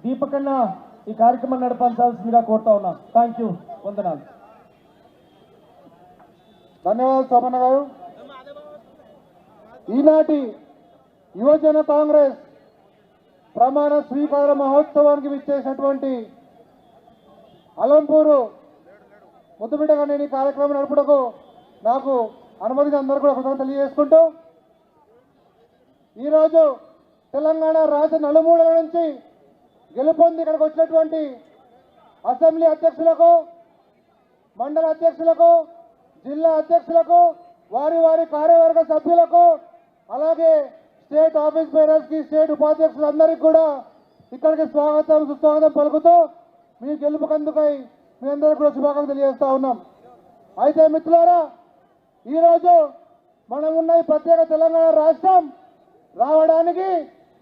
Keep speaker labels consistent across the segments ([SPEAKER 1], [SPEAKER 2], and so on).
[SPEAKER 1] దీపకన్న ఈ కార్యక్రమం నడపాల్సిందిగా కోరుతా ఉన్నా. Thank you. వందనాలు.
[SPEAKER 2] ధన్యవాదాలు సోమన్న గారు. ఈనాటి యువజన కాంగ్రెస్ ప్రమాణ స్వీకార మహోత్సవానికి విచ్చేసినటువంటి అలంపూరు ముద్దుబిడ్డగా నేను ఈ కార్యక్రమం నడుపుటకు నాకు అనుమతి అందరూ కూడా కృతజ్ఞతలు తెలియజేసుకుంటూ, ఈరోజు తెలంగాణ రాష్ట్ర నలుమూలల నుంచి గెలుపొంది ఇక్కడికి వచ్చినటువంటి అసెంబ్లీ అధ్యక్షులకు, మండల అధ్యక్షులకు, జిల్లా అధ్యక్షులకు, వారి వారి కార్యవర్గ సభ్యులకు, అలాగే స్టేట్ ఆఫీస్ బేరర్స్ కి, స్టేట్ ఉపాధ్యక్షులందరికీ కూడా ఇక్కడికి స్వాగతం సుస్వాగతం పలుకుతూ మీ గెలుపుకందుకై మీ అందరికీ కూడా శుభాకాంక్షలు తెలియజేస్తా ఉన్నాం. అయితే మిత్రులారా, ఈరోజు మనం ఉన్న ఈ ప్రత్యేక తెలంగాణ రాష్ట్రం రావడానికి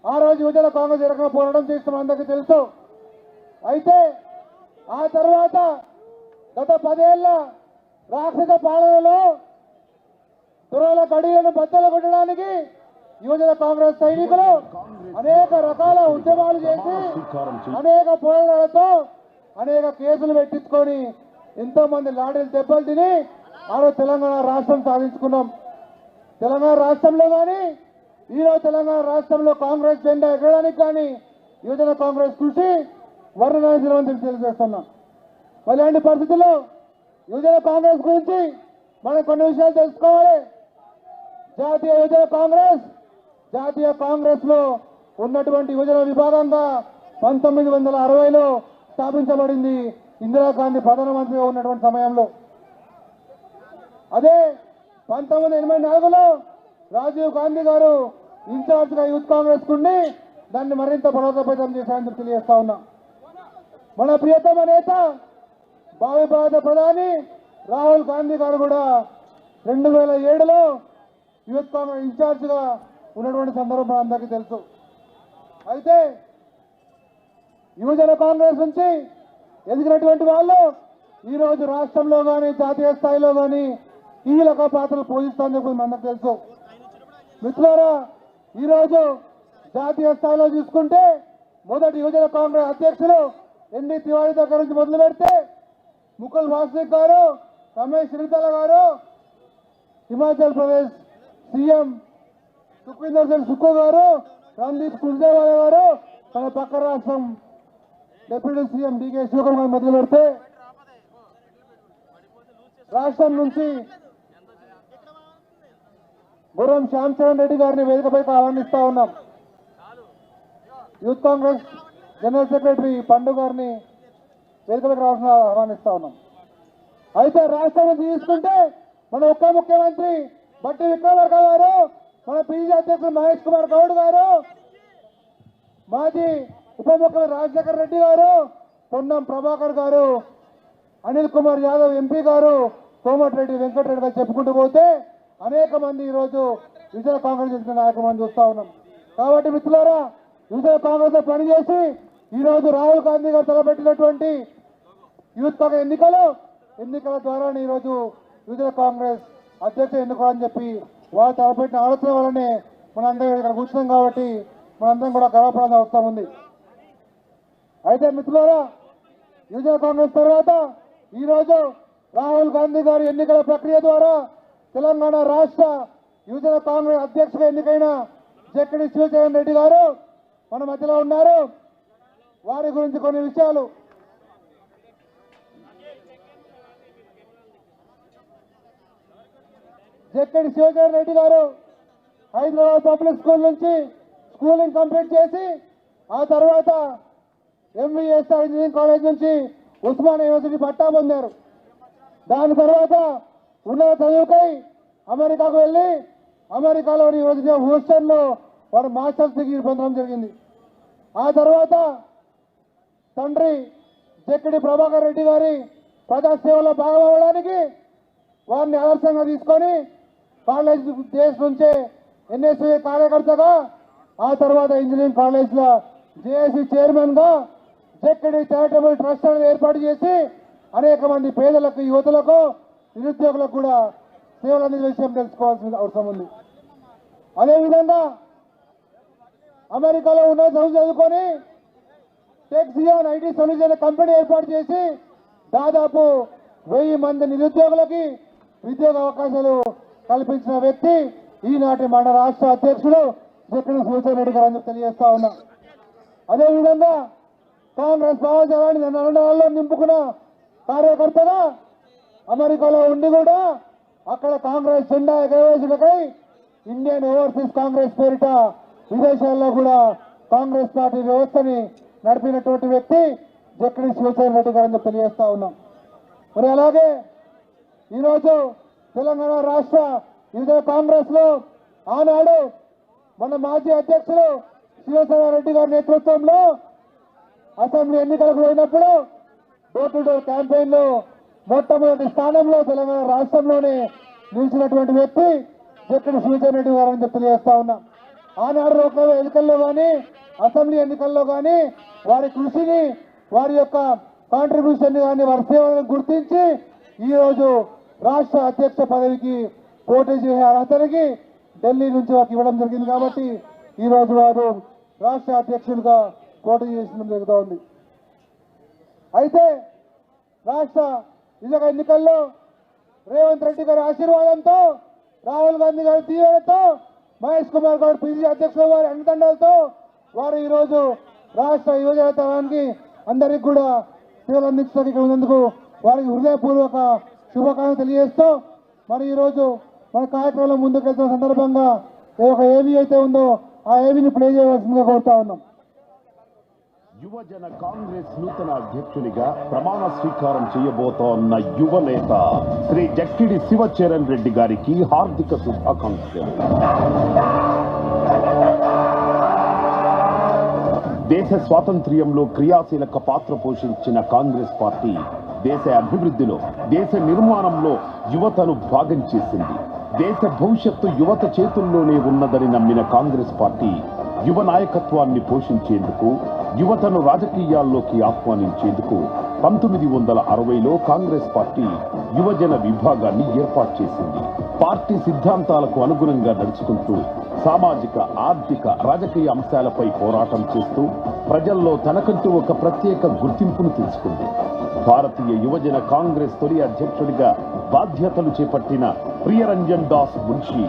[SPEAKER 2] ఆ రోజు యువజన కాంగ్రెస్ ఏ రకంగా పోరాటం చేస్తాం అందరికీ తెలుసు. అయితే ఆ తర్వాత గత 10 ఏళ్ల రాక్షస పాలనలో దురల గడియలను బద్దలు కొట్టడానికి యువజన కాంగ్రెస్ సైనికులు అనేక రకాల ఉద్యమాలు చేసి అనేక పోరాటాలతో అనేక కేసులు పెట్టించుకొని ఎంతో మంది లాఠీలు దెబ్బలు తిని ఆరో తెలంగాణ రాష్ట్రం సాధించుకున్నాం. తెలంగాణ రాష్ట్రంలో కానీ ఈరోజు తెలంగాణ రాష్ట్రంలో కాంగ్రెస్ జెండా ఎగరడానికి కానీ యువజన కాంగ్రెస్ కృషి వర్ణనాన్ని తెలియజేస్తున్నాం. అలాంటి పరిస్థితుల్లో యువజన కాంగ్రెస్ గురించి మనం కొన్ని విషయాలు తెలుసుకోవాలి. జాతీయ యువజన కాంగ్రెస్ జాతీయ కాంగ్రెస్ లో ఉన్నటువంటి యువజన విభాగంగా 1960లో స్థాపించబడింది, ఇందిరాగాంధీ ప్రధానమంత్రిగా ఉన్నటువంటి సమయంలో. అదే 1984లో రాజీవ్ గాంధీ గారు ఇన్ఛార్జ్ గా యూత్ కాంగ్రెస్ కుండి దాన్ని మరింత బలోపేతం చేశారని తెలియజేస్తా ఉన్నా. మన ప్రియతమ నేత భావి భారత ప్రధాని రాహుల్ గాంధీ గారు కూడా 2007లో యూత్ కాంగ్రెస్ ఇన్ఛార్జ్ గా ఉన్నటువంటి సందర్భం అందరికీ తెలుసు. అయితే యువజన కాంగ్రెస్ నుంచి ఎదిగినటువంటి వాళ్ళు ఈరోజు రాష్ట్రంలో కానీ జాతీయ స్థాయిలో కానీ కీలక పాత్రలు పోషిస్తారని చెప్పి మనకు తెలుసు. మిత్రులారా, ఈరోజు జాతీయ స్థాయిలో చూసుకుంటే మొదటి యువజన కాంగ్రెస్ అధ్యక్షులు ఎన్డీ తివారీ దగ్గర నుంచి మొదలు పెడితే ముకుల్ వాస్నిక్ గారు, రమేష్ శ్రీతల గారు, హిమాచల్ ప్రదేశ్ సీఎం సుఖ్వీందర్ సింగ్ సుక్కు గారు, రణదీప్ సుర్జేవాలా గారు, తన పక్క రాష్ట్రం డిప్యూటీ సీఎం డీకే శివకుమార్ గారు మొదలు పెడితే రాష్ట్రం నుంచి గుర్రం శ్యామ్ చరణ్ రెడ్డి గారిని వేదికపైకి ఆహ్వానిస్తా ఉన్నాం. యూత్ కాంగ్రెస్ జనరల్ సెక్రటరీ పండు గారిని వేదికపైకి రావాల్సిన ఆహ్వానిస్తా ఉన్నాం. అయితే రాష్ట్రం తీసుకుంటే మన ఒక్క ముఖ్యమంత్రి బట్టి విక్రమార్క గారు, మన పీజీ అధ్యక్షుడు మహేష్ కుమార్ గౌడ్ గారు, మాజీ ఉప ముఖ్యమంత్రి రాజశేఖర రెడ్డి గారు, పొన్నం ప్రభాకర్ గారు, అనిల్ కుమార్ యాదవ్ ఎంపీ గారు, కోమటిరెడ్డి వెంకటరెడ్డి గారు చెప్పుకుంటూ పోతే అనేక మంది ఈరోజు యువజన కాంగ్రెస్ చేసిన నాయకులను చూస్తా ఉన్నాం. కాబట్టి మిత్రులారా, యువజన కాంగ్రెస్ లో పనిచేసి ఈరోజు రాహుల్ గాంధీ గారు తలపెట్టినటువంటి యూత్ కాంగ్రెస్ ఎన్నికల ద్వారా ఈరోజు యువజన కాంగ్రెస్ అధ్యక్షుడు ఎన్నుకోవాలని చెప్పి వాళ్ళు తలపెట్టిన ఆలోచన వల్లనే మనందరం ఇక్కడ కూర్చున్నాం. కాబట్టి మనందరం కూడా గర్వపడాల్సిన అవసరం ఉంది. అయితే మిత్రులారా, యువజన కాంగ్రెస్ తర్వాత ఈరోజు రాహుల్ గాంధీ గారు ఎన్నికల ప్రక్రియ ద్వారా తెలంగాణ రాష్ట్ర యువజన కాంగ్రెస్ అధ్యక్షుగా ఎన్నికైన జక్కడి శివచరణ్ రెడ్డి గారు మన మధ్యలో ఉన్నారు. వారి గురించి కొన్ని విషయాలు. జక్కడి శివచరణ్ రెడ్డి గారు హైదరాబాద్ పబ్లిక్ స్కూల్ నుంచి స్కూలింగ్ కంప్లీట్ చేసి ఆ తర్వాత ఎంవీఎస్ఆర్ ఇంజనీరింగ్ కాలేజ్ నుంచి ఉస్మానియా యూనివర్సిటీ పట్టా పొందారు. దాని తర్వాత ఉన్నత చదువుకై అమెరికాకు వెళ్ళి అమెరికాలోని యూనివర్సిటీ ఆఫ్ హ్యూస్టన్లో వారు మాస్టర్స్ డిగ్రీ పొందడం జరిగింది. ఆ తర్వాత తండ్రి జక్కడి ప్రభాకర్ రెడ్డి గారి ప్రజాసేవలో భాగమవ్వడానికి వారిని ఆదర్శంగా తీసుకొని కాలేజ్ డేస్ నుంచే ఎన్ఎస్ఏ కార్యకర్తగా, ఆ తర్వాత ఇంజనీరింగ్ కాలేజ్లో జేఏసీ చైర్మన్ గా జక్కడి చారిటబుల్ ట్రస్ట్ అనేది ఏర్పాటు చేసి అనేక మంది పేదలకు, యువతులకు, నిరుద్యోగులకు కూడా సేవలు అందించే విషయం తెలుసుకోవాల్సిన అవసరం ఉంది. అదేవిధంగా అమెరికాలో ఉన్న చదువుకొని టెక్సియాన్ ఐటీ సొల్యూషన్ కంపెనీ ఏర్పాటు చేసి దాదాపు 1000 మంది నిరుద్యోగులకి ఉద్యోగ అవకాశాలు కల్పించిన వ్యక్తి ఈనాటి మన రాష్ట్ర అధ్యక్షుడు జక్కడి శివసేన రెడ్డి గారు అని తెలియజేస్తా ఉన్నా. అదేవిధంగా కాంగ్రెస్ భావజాలాన్ని నరణాల్లో నింపుకున్న కార్యకర్తగా అమెరికాలో ఉండి కూడా అక్కడ కాంగ్రెస్ జెండా ఎగరవేసులకై ఇండియన్ ఓవర్సీస్ కాంగ్రెస్ పేరిట విదేశాల్లో కూడా కాంగ్రెస్ పార్టీ వ్యవస్థని నడిపినటువంటి వ్యక్తి జక్కడి శివసేన రెడ్డి గారు అని తెలియజేస్తా ఉన్నాం. మరి అలాగే ఈరోజు తెలంగాణ రాష్ట్ర వివిధ కాంగ్రెస్ లో ఆనాడు మన మాజీ అధ్యక్షులు శివసేన రెడ్డి గారి నేతృత్వంలో అసెంబ్లీ ఎన్నికలకు పోయినప్పుడు డోర్ టు డోర్ క్యాంపెయిన్ లో మొట్టమొదటి స్థానంలో తెలంగాణ రాష్ట్రంలోనే నిలిచినటువంటి వ్యక్తి జక్కడి శివసేన రెడ్డి గారు అని తెలియజేస్తా ఉన్నాం. ఆనాడు లోక్సభ ఎన్నికల్లో కానీ అసెంబ్లీ ఎన్నికల్లో కానీ వారి కృషిని వారి యొక్క కాంట్రిబ్యూషన్ కానీ వారి సేవలను గుర్తించి ఈరోజు రాష్ట్ర అధ్యక్ష పదవికి పోటీ చేసే అర్హతనికి ఢిల్లీ నుంచి వారికి ఇవ్వడం జరిగింది. కాబట్టి ఈరోజు వారు రాష్ట్ర అధ్యక్షులుగా పోటీ చేసడం జరుగుతూ ఉంది. అయితే రాష్ట్ర విజయ ఎన్నికల్లో రేవంత్ రెడ్డి గారి ఆశీర్వాదంతో, రాహుల్ గాంధీ గారి దీవెనతో, మహేష్ కుమార్ గౌడ్ పిసిసి అధ్యక్షుల వారి అండదండలతో వారు ఈరోజు రాష్ట్ర యువజన తరానికి అందరికీ కూడా సేవలు అందించడానికి ఉన్నందుకు వారికి హృదయపూర్వక శుభాకాంక్షలు తెలియజేస్తూ మరి ఈరోజు మన కార్యక్రమంలో ముందుకెళ్తున్న సందర్భంగా ఒక ఏవి అయితే ఉందో ఆ ఏవిని ప్లే చేయవలసిందిగా కోరుతా ఉన్నాం.
[SPEAKER 3] యువజన కాంగ్రెస్ నూతన అధ్యక్షునిగా ప్రమాణ స్వీకారం చేయబోతోన్న యువ నేత శ్రీ జక్కిడి శివచరణ్ రెడ్డి గారికి హార్దిక శుభాకాంక్షలు. దేశ స్వాతంత్ర్యంలో క్రియాశీలక పాత్ర పోషించిన కాంగ్రెస్ పార్టీ దేశ అభివృద్ధిలో, దేశ నిర్మాణంలో యువతను భాగం చేసింది. దేశ భవిష్యత్తు యువత చేతుల్లోనే ఉన్నదని నమ్మిన కాంగ్రెస్ పార్టీ యువ నాయకత్వాన్ని పోషించేందుకు, యువతను రాజకీయాల్లోకి ఆహ్వానించేందుకు 1960లో కాంగ్రెస్ పార్టీ యువజన విభాగాన్ని ఏర్పాటు చేసింది. పార్టీ సిద్ధాంతాలకు అనుగుణంగా నడుచుకుంటూ సామాజిక, ఆర్థిక, రాజకీయ అంశాలపై పోరాటం చేస్తూ ప్రజల్లో తనకంటూ ఒక ప్రత్యేక గుర్తింపును తీసుకుంది. భారతీయ యువజన కాంగ్రెస్ తొలి అధ్యక్షుడిగా బాధ్యతలు చేపట్టిన ప్రియరంజన్ దాస్ మున్షి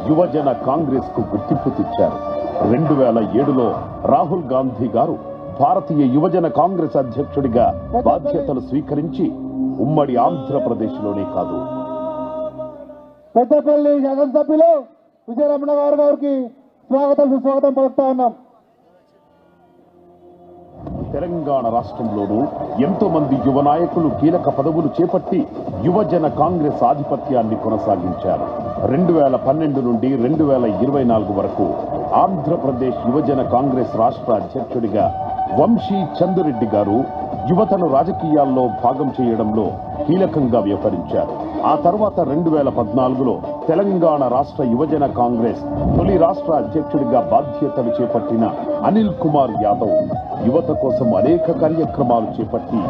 [SPEAKER 3] యువజన కాంగ్రెస్ కు గుర్తింపు తెచ్చారు. 2007లో రాహుల్ గాంధీ గారు భారతీయ యువజన కాంగ్రెస్ అధ్యక్షుడిగా బాధ్యతలు స్వీకరించి ఉమ్మడి ఆంధ్రప్రదేశ్లోనే కాదు,
[SPEAKER 2] పెద్దపల్లి శాసనసభ్యులు విజయరమణ గారికి స్వాగతం సుస్వాగతం పలుకుతా ఉన్నాం.
[SPEAKER 3] తెలంగాణ రాష్ట్రంలోనూ ఎంతో మంది యువ నాయకులు కీలక పదవులు చేపట్టి యువజన కాంగ్రెస్ ఆధిపత్యాన్ని కొనసాగించారు. 2012 నుండి 2024 వరకు ఆంధ్రప్రదేశ్ యువజన కాంగ్రెస్ రాష్ట్ర అధ్యక్షుడిగా వంశీ చందురెడ్డి గారు యువతను రాజకీయాల్లో భాగం చేయడంలో కీలకంగా వ్యవహరించారు. ఆ తర్వాత 2014లో తెలంగాణ రాష్ట్ర యువజన కాంగ్రెస్ తొలి రాష్ట్ర అధ్యక్షుడిగా బాధ్యతలు చేపట్టిన అనిల్ కుమార్ యాదవ్ యువత కోసం అనేక కార్యక్రమాలు చేపట్టి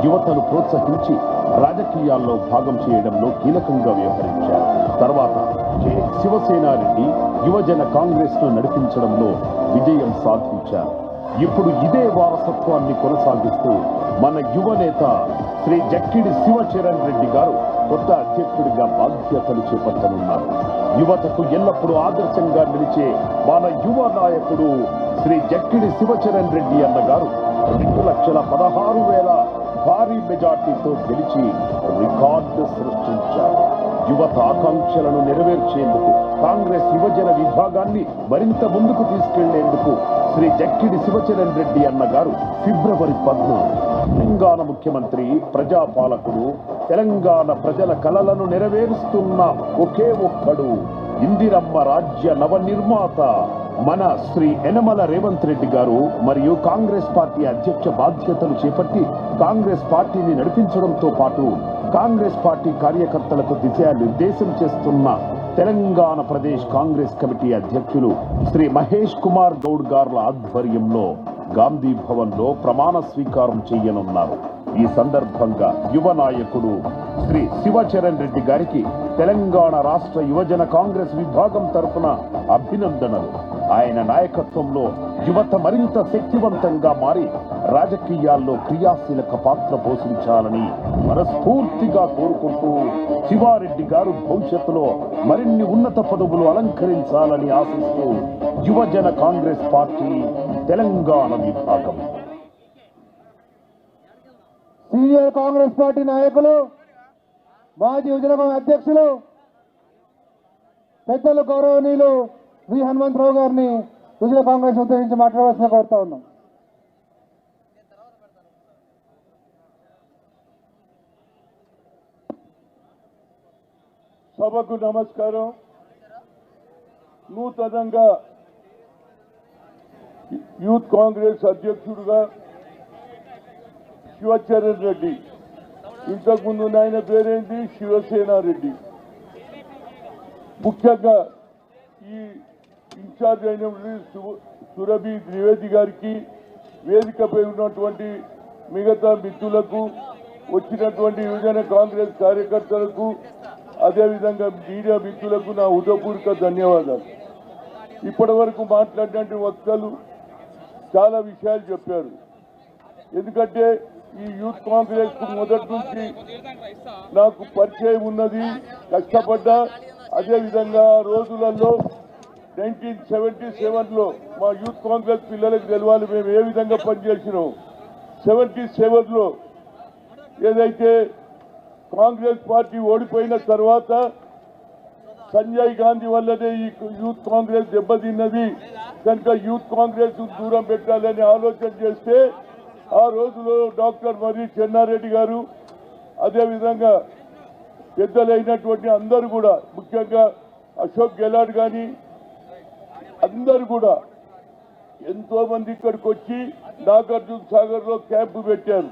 [SPEAKER 3] యువతను ప్రోత్సహించి రాజకీయాల్లో భాగం చేయడంలో కీలకంగా వ్యవహరించారు. తర్వాత శివసేనారెడ్డి యువజన కాంగ్రెస్ ను నడిపించడంలో విజయం సాధించారు. ఇప్పుడు ఇదే వారసత్వాన్ని కొనసాగిస్తూ మన యువ నేత శ్రీ జక్కిడి శివచరణ్ రెడ్డి గారు కొత్త అధ్యక్షుడిగా బాధ్యతలు చేపట్టనున్నారు. యువతకు ఎల్లప్పుడూ ఆదర్శంగా నిలిచే మన యువ నాయకుడు శ్రీ జక్కిడి శివచరణ్ రెడ్డి అన్న గారు 2,16,000 భారీ మెజార్టీతో గెలిచి రికార్డు సృష్టించారు. యువత ఆకాంక్షలను నెరవేర్చేందుకు, కాంగ్రెస్ యువజన విభాగాన్ని మరింత ముందుకు తీసుకెళ్లేందుకు శ్రీ జక్కిడి శివచరణ్ రెడ్డి అన్న గారు ఫిబ్రవరి 14 తెలంగాణ ముఖ్యమంత్రి, ప్రజాపాలకుడు, తెలంగాణ ప్రజల కలలను నెరవేరుస్తున్న ఒకే ఒక్కడు, ఇందిరమ్మ రాజ్య నవనిర్మాత మన శ్రీ యనమల రేవంత్ రెడ్డి గారు మరియు కాంగ్రెస్ పార్టీ అధ్యక్ష బాధ్యతలు చేపట్టి కాంగ్రెస్ పార్టీని నడిపించడంతో పాటు కాంగ్రెస్ పార్టీ కార్యకర్తలకు దిశానిర్దేశం చేస్తున్న తెలంగాణ ప్రదేశ్ కాంగ్రెస్ కమిటీ అధ్యక్షులు శ్రీ మహేష్ కుమార్ గౌడ్ గార్ల ఆధ్వర్యంలో గాంధీ భవన్ లో ప్రమాణ స్వీకారం చేయనున్నారు. ఈ సందర్భంగా యువ నాయకుడు శ్రీ శివచరణ్ రెడ్డి గారికి తెలంగాణ రాష్ట్ర యువజన కాంగ్రెస్ విభాగం తరఫున అభినందనలు. ఆయన నాయకత్వంలో యువత మరింత శక్తివంతంగా మారి రాజకీయాల్లో క్రియాశీలక పాత్ర పోషించాలని మనస్ఫూర్తిగా కోరుకుంటూ శివారెడ్డి గారు భవిష్యత్తులో మరిన్ని ఉన్నత పదవులు అలంకరించాలని ఆశిస్తూ యువజన కాంగ్రెస్ పార్టీ తెలంగాణ విభాగం.
[SPEAKER 2] సీనియర్ కాంగ్రెస్ పార్టీ నాయకులు, మాజీ యువజన అధ్యక్షులు పెద్దలు గౌరవనీయులు వి హనుమంతరావు గారిని యువజన కాంగ్రెస్ ఉద్దేశించి మాట్లాడవలసిన కోరుతా ఉన్నాం.
[SPEAKER 4] సభకు నమస్కారం. నూతనంగా యూత్ కాంగ్రెస్ అధ్యక్షుడుగా శివచరణ్ రెడ్డి, ఇంతకుముందు ఆయన పేరేంటి శివసేనారెడ్డి, ముఖ్యంగా ఈ ఇన్ఛార్జ్ అయినటువంటి సురభి ద్వివేది గారికి, వేదికపై ఉన్నటువంటి మిగతా మిత్రులకు, వచ్చినటువంటి యువజన కాంగ్రెస్ కార్యకర్తలకు, అదేవిధంగా మీడియా మిత్రులకు నా హృదయపూర్వక ధన్యవాదాలు. ఇప్పటి వరకు మాట్లాడినటువంటి వక్తలు చాలా విషయాలు చెప్పారు. ఎందుకంటే ఈ యూత్ కాంగ్రెస్ కు మొదటి నుంచి నాకు పరిచయం ఉన్నది, కష్టపడ్డా. అదేవిధంగా రోజులలో 1977లో మా యూత్ కాంగ్రెస్ పిల్లలకు తెలవాలి మేము ఏ విధంగా పనిచేసినాం. 77లో ఏదైతే కాంగ్రెస్ పార్టీ ఓడిపోయిన తర్వాత సంజయ్ గాంధీ వల్లనే ఈ యూత్ కాంగ్రెస్ దెబ్బతిన్నది కనుక యూత్ కాంగ్రెస్ దూరం పెట్టాలని ఆలోచన చేస్తే ఆ రోజులో డాక్టర్ మరి చెన్నారెడ్డి గారు, అదేవిధంగా పెద్దలైనటువంటి అందరూ కూడా, ముఖ్యంగా అశోక్ గెలాడ్ కానీ అందరూ కూడా ఎంతో మంది ఇక్కడికి వచ్చి నాగార్జున సాగర్లో క్యాంపు పెట్టారు.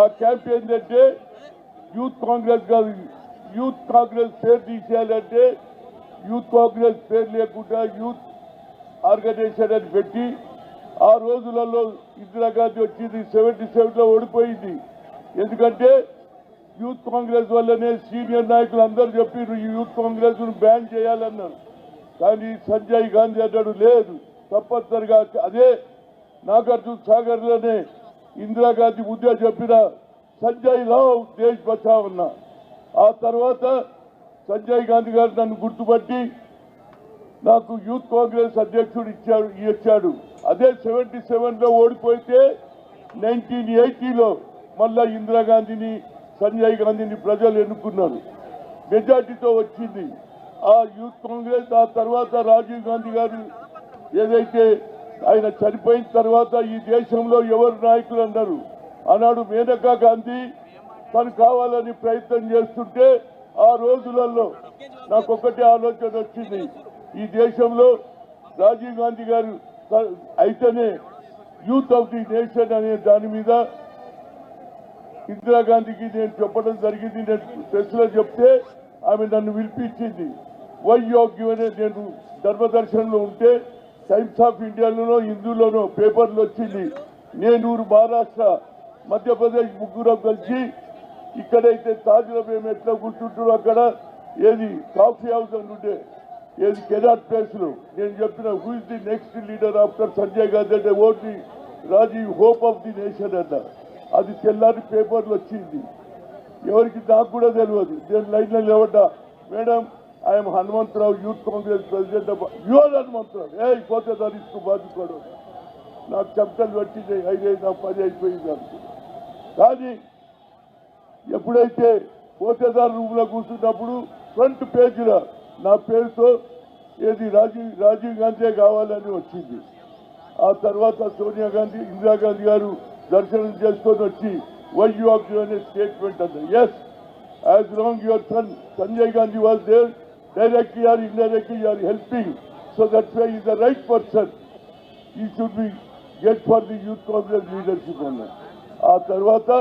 [SPEAKER 4] ఆ క్యాంప్ ఏంటంటే యూత్ కాంగ్రెస్ కాదు, యూత్ కాంగ్రెస్ పేరు తీసేయాలంటే యూత్ కాంగ్రెస్ పేరు లేకుండా యూత్ ఆర్గనైజేషన్ అని పెట్టి, ఆ రోజులలో ఇందిరాగాంధీ వచ్చింది 77లో ఓడిపోయింది. ఎందుకంటే యూత్ కాంగ్రెస్ వల్లనే సీనియర్ నాయకులు అందరూ చెప్పారు ఈ యూత్ కాంగ్రెస్ బ్యాన్ చేయాలన్నారు. కానీ సంజయ్ గాంధీ అన్నాడు లేదు, తప్పనిసరిగా అదే నాగార్జున సాగర్లోనే ఇందిరాగాంధీ ముందే చెప్పిన సంజయ్ రావు దేశ్ బచావ్ అన్నా. ఆ తర్వాత సంజయ్ గాంధీ గారు నన్ను గుర్తుపట్టి నాకు యూత్ కాంగ్రెస్ అధ్యక్షుడు ఇచ్చాడు. అదే 77లో ఓడిపోతే 1980లో మళ్ళా ఇందిరాగాంధీని, సంజయ్ గాంధీని ప్రజలు ఎన్నుకున్నారు, మెజార్టీతో వచ్చింది ఆ యూత్ కాంగ్రెస్. ఆ తర్వాత రాజీవ్ గాంధీ గారు ఏదైతే ఆయన చనిపోయిన తర్వాత ఈ దేశంలో ఎవరు నాయకులు అన్నారు అన్నాడు మేనకా గాంధీ. తను కావాలని ప్రయత్నం చేస్తుంటే ఆ రోజులలో నాకు ఒకటే ఆలోచన వచ్చింది, ఈ దేశంలో రాజీవ్ గాంధీ గారు అయితేనే యూత్ ఆఫ్ ది నేషన్ అనే దాని మీద ఇందిరాగాంధీకి నేను చెప్పడం జరిగింది. నేను ప్రెస్లో చెప్తే ఆమె నన్ను పిలిపించింది. వై యోగ్యం అనే నేను ధర్మదర్శనంలో ఉంటే టైమ్స్ ఆఫ్ ఇండియాలోనో హిందూలోనో పేపర్లు వచ్చింది. నేను మహారాష్ట్ర, మధ్యప్రదేశ్ ముగ్గురం కలిసి ఇక్కడైతే తాజ్లో మేము ఎట్లా కూర్చుంటారో అక్కడ ఏది కాఫీ హౌస్ అని ఉంటే ఏది కెనాట్ ప్లేస్లో నేను చెప్పిన who is the next leader after Sanjay Gandhi అంటే only Rajiv hope of the nation అన్న. అది తెల్లారి పేపర్లు వచ్చింది. ఎవరికి నాకు కూడా తెలియదు. నేను లైన్లో లేవడ్డా, madam I'm Hanumantharao, youth Congress president. Your Hanumantharao పోతే దానికి బాధపడదు. నాకు చెమటలు పట్టింది, 5 అయిపోయింది అనుకున్నా. కానీ ఎప్పుడైతే పోతేదారు రూమ్లో కూర్చున్నప్పుడు ఫ్రంట్ పేజీలో నా పేరుతో ఏది రాజీవ్ గాంధీ కావాలని వచ్చింది. ఆ తర్వాత సోనియా గాంధీ, ఇందిరాగాంధీ గారు దర్శనం చేసుకొని వచ్చి వై యూ ఆఫ్ అనే స్టేట్మెంట్ అన్నారు. Yes, as long your son Sanjay Gandhi was there, directly or indirectly you are helping, so that's why is the right person, he should be get for the youth Congress leadership అన్నారు. ఆ తర్వాత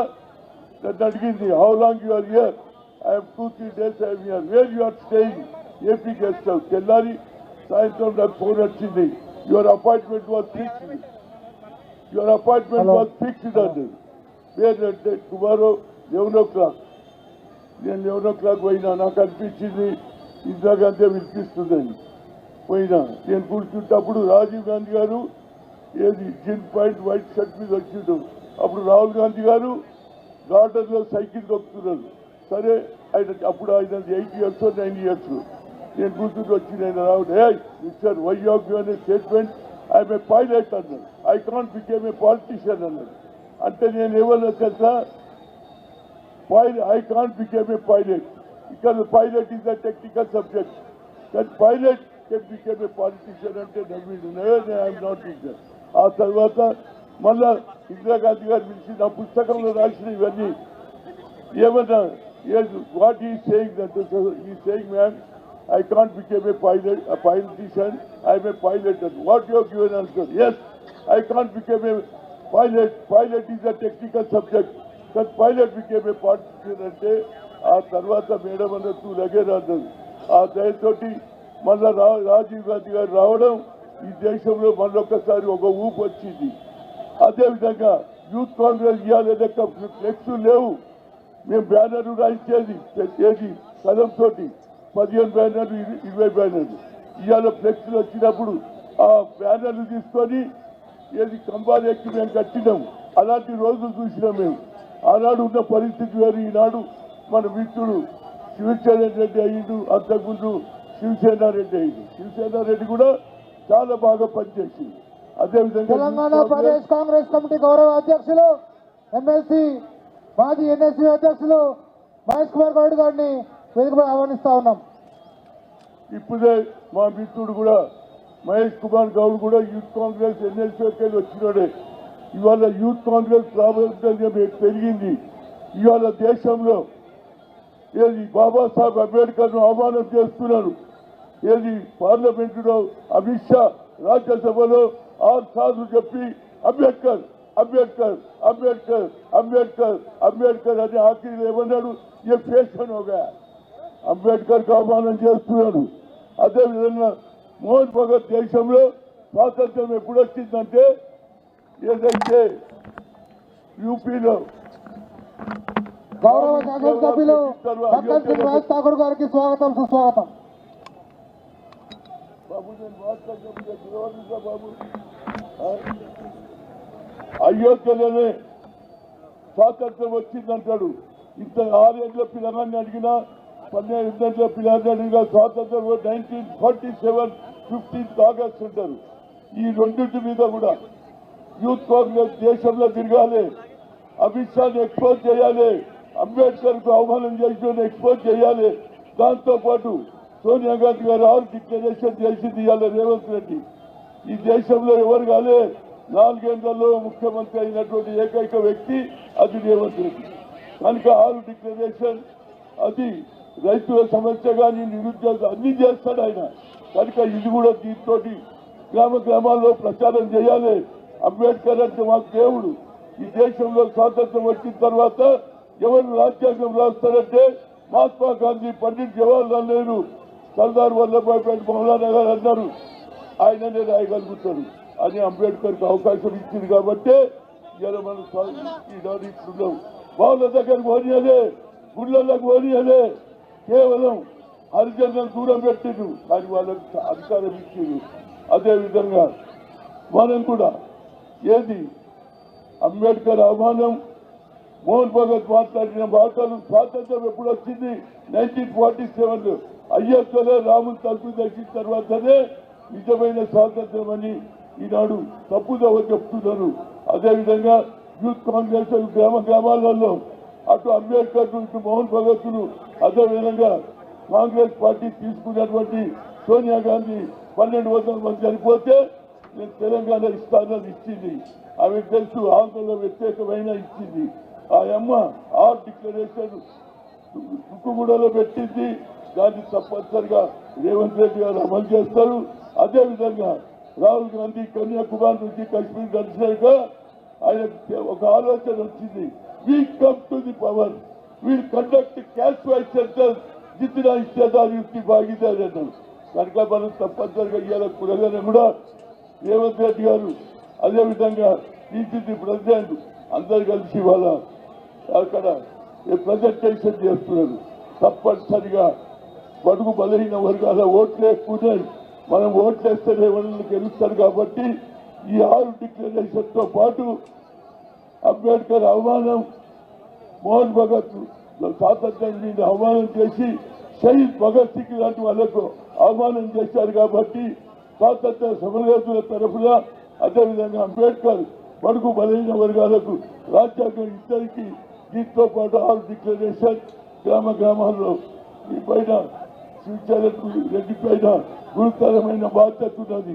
[SPEAKER 4] నన్ను అడిగింది how long you are here, I'm 2-3 days I'm here, where you are staying, AP guest house. తెల్లారి సాయంత్రం నాకు phone వచ్చింది, your appointment was fixed, your appointment was fixed అన్నారు. Where tomorrow 11 o'clock. నేను 11 o'clock పోయినా. నాకు అనిపించింది ఇందిరాగాంధీ వినిపిస్తుందని. పోయినా నేను కూర్చుంటప్పుడు రాజీవ్ గాంధీ గారు ఏది జిన్ పాయింట్ వైట్ షర్ట్ మీద వచ్చిండు. అప్పుడు రాహుల్ గాంధీ గారు గార్డెన్లో సైకిల్ తొక్కుతున్నారు. సరే అప్పుడు ఆయన 8 years 9 years నేను కూర్చుని వచ్చింది. ఆయన రావుడు mister why you given a statement I'm a pilot అన్నాడు. I can't became a politician అన్నాడు. అంటే నేను ఏమన్నా తెలుసా, I can't become a pilot because the pilot is a technical subject. That pilot can become a politician and I am not interested. ఆ తర్వాత మళ్ళా ఇందిరాగాంధీ గారు పిలిచి నా పుస్తకంలో రాసిన ఇవన్నీ ఏమన్నా వాట్ ఈ సేయింగ్ ఈ saying ma'am I can't became A pilot politician, I am a pilot. What you have given answer? Yes, I can't become a pilot. Pilot is a technical subject. But pilot became a politician అంటే ఆ తర్వాత madam అన్నట్టు లగే రాదు. ఆ దయతోటి మళ్ళా రాజీవ్ గాంధీ గారు రావడం ఈ దేశంలో మళ్ళొక్కసారి ఒక ఊపు వచ్చింది. అదేవిధంగా యూత్ కాంగ్రెస్ ఇవాళ లెక్క ఫ్లెక్స్ లేవు. మేము బ్యానర్లు రాయించేది ఏది కలంతో 15 బ్యానర్లు 20 బ్యానర్లు. ఇవాళ ఫ్లెక్స్లు వచ్చినప్పుడు ఆ బ్యానర్లు తీసుకొని ఏది కంబాలు ఎక్కి మేము కట్టినాం. అలాంటి రోజులు చూసినాం మేము. ఆనాడు ఉన్న పరిస్థితి వేరు. ఈనాడు మన మిత్రుడు శివచరణ్ రెడ్డి అయ్యిండు, అంతకుముందు శివసేనారెడ్డి అయ్యిండు. శివసేనారెడ్డి కూడా చాలా బాగా పనిచేసింది. అదేవిధంగా
[SPEAKER 2] తెలంగాణ ప్రదేశ్ కాంగ్రెస్ కమిటీ గౌరవ అధ్యక్షులు ఎమ్మెల్సీ మాజీ ఎన్ఎస్సీ అధ్యక్షులు మహేష్ కుమార్ గౌడ్ గారిని వేదికపై ఆహ్వానిస్తా ఉన్నాం.
[SPEAKER 4] ఇప్పుడే మా మిత్రుడు కూడా మహేష్ కుమార్ గౌడ్ కూడా యూత్ కాంగ్రెస్ ఎన్ఎల్సీకి వచ్చినాడే. ఇవాళ యూత్ కాంగ్రెస్ ప్రాబల్యం పెరిగింది. ఇవాళ దేశంలో ఏది బాబాసాహెబ్ అంబేద్కర్ను ఆహ్వానం చేస్తున్నారు. ఏది పార్లమెంటులో అమిత్ షా రాజ్యసభలో 6 సార్లు చెప్పి అంబేద్కర్ అంబేద్కర్ అంబేద్కర్ అంబేద్కర్ అంబేద్కర్ అని ఆఖరి ఏమన్నాడు, ఏ ఫ్యాషన్ హోగా అంబేద్కర్కి ఆహ్వానం చేస్తున్నాడు. అదేవిధంగా మోహన్ భగత్ దేశంలో స్వాతంత్రం ఎప్పుడు వచ్చిందంటే ఏదైతే యూపీలో
[SPEAKER 2] గౌరవ శాసనసభ్యులు భగత్ సింగ్ రాజ్ ఠాకూర్ గారికి స్వాగతం సుస్వాగతం.
[SPEAKER 4] బాబు నేను మాట్లాడుతున్నా బాబు. అయోధ్యలోనే స్వాతంత్రం వచ్చిందంటాడు. ఇంత 6 ఏళ్ళ పిల్లగాన్ని అడిగినా 12 ఏళ్ళ పిల్లగాన్ని అడిగినా స్వాతంత్రం 1947 15th August అంటారు. ఈ రెండింటి మీద కూడా యూత్ కాంగ్రెస్ దేశంలో తిరగాలి. అమిత్ షాని ఎక్స్పోజ్ చేయాలి. అంబేద్కర్ కు ఆహ్వానం చేసిన ఎక్స్పోజ్ చేయాలి. దాంతో పాటు సోనియా గాంధీ గారు 6 డిక్లరేషన్ చేసింది ఇవాళ రేవంత్ రెడ్డి. ఈ దేశంలో ఎవరు కాలే 4 ఏళ్లలో ముఖ్యమంత్రి అయినటువంటి ఏకైక వ్యక్తి అది రేవంత్ రెడ్డి. కనుక 6 డిక్లరేషన్ అది రైతుల సమస్య కానీ నిరుద్యోగం అన్ని చేస్తాడు ఆయన. కనుక ఇది కూడా దీంతో గ్రామ గ్రామాల్లో ప్రచారం చేయాలి. అంబేద్కర్ అంటే మాకు దేవుడు. ఈ దేశంలో స్వాతంత్రం వచ్చిన తర్వాత ఎవరు రాజ్యాంగం రాస్తారంటే మహాత్మా గాంధీ, పండిట్ జవహర్లాల్ నెహ్రూ, సర్దార్ వల్లభాయ్ పటేల్, మౌలానా గారు అన్నారు. ఆయననే రాయగలుగుతారు అని అంబేద్కర్కి అవకాశం ఇచ్చింది. కాబట్టి ఇలా మనం ఇస్తున్నాం. వాళ్ళ దగ్గరకు పోనీయలే, గుళ్ళకు పోనీయలే. కేవలం హరిజనులను దూరం పెట్టిండు, కానీ వాళ్ళకి అధికారం ఇచ్చిండు. అదేవిధంగా మనం కూడా ఏది అంబేద్కర్ ఆహ్వానం, మోహన్ భగత్ మాట్లాడిన మాటలు, స్వాతంత్రం ఎప్పుడు వచ్చింది 1947లో అయ్యోధ్యలో రాముని తలుపు దర్శించిన తర్వాతనే నిజమైన స్వాతంత్రం అని ఈనాడు తప్పుదవ చెప్తున్నారు. అదేవిధంగా యూత్ కాంగ్రెస్ గ్రామ గ్రామాలలో అటు అంబేద్కర్ ఇటు మోహన్ భగత్ను, అదేవిధంగా కాంగ్రెస్ పార్టీ తీసుకున్నటువంటి సోనియా గాంధీ 1200 మంది చనిపోతే నేను తెలంగాణ ఇస్తానని ఇచ్చింది. ఆమెకు తెలుసు ఆంధ్రలో వ్యతిరేకమైన ఇచ్చింది. ఆ అమ్మ 6 డిక్లరేషన్ తుక్కుగూడలో పెట్టింది. దాన్ని తప్పనిసరిగా రేవంత్ రెడ్డి గారు అమలు చేస్తారు. అదేవిధంగా రాహుల్ గాంధీ కన్యాకుమారి నుంచి కశ్మీర్ దర్శనాక ఆయన ఒక ఆలోచన వచ్చింది. We come to the power, we'll conduct cash wise centre జితనా ఇచ్చేదారు యుక్తి భాగీదారి అన్నారు. కనుక మనం తప్పనిసరిగా ఇవాళ కురగానే కూడా రేవంత్ రెడ్డి గారు, అదేవిధంగా టీసీసీ ప్రెసిడెంట్ అందరు కలిసి వాళ్ళ అక్కడ ప్రజెంటేషన్ చేస్తున్నారు. తప్పనిసరిగా బడుగు బలహీన వర్గాల ఓట్లు ఎక్కువ మనం ఓట్లేస్తేనే వాళ్ళని గెలుస్తారు కాబట్టి ఈ 6 డిక్లరేషన్తో పాటు అంబేద్కర్ అవమానం, మోహన్ భగత్ స్వాతంత్ర్యం మీద అవమానం చేసి షహీద్ భగత్ సింగ్ లాంటి వాళ్ళకు అవమానం చేశారు కాబట్టి స్వాతంత్ర సమరయోధుల తరఫున అదేవిధంగా అంబేద్కర్ బడుగు బలైన వర్గాలకు రాజ్యాంగం ఇద్దరికి దీంతో పాటు 6 డిక్లరేషన్ గ్రామాల్లో ఈ పైన రెడ్డి పైన గురుతరమైన బాధ్యత ఉన్నది.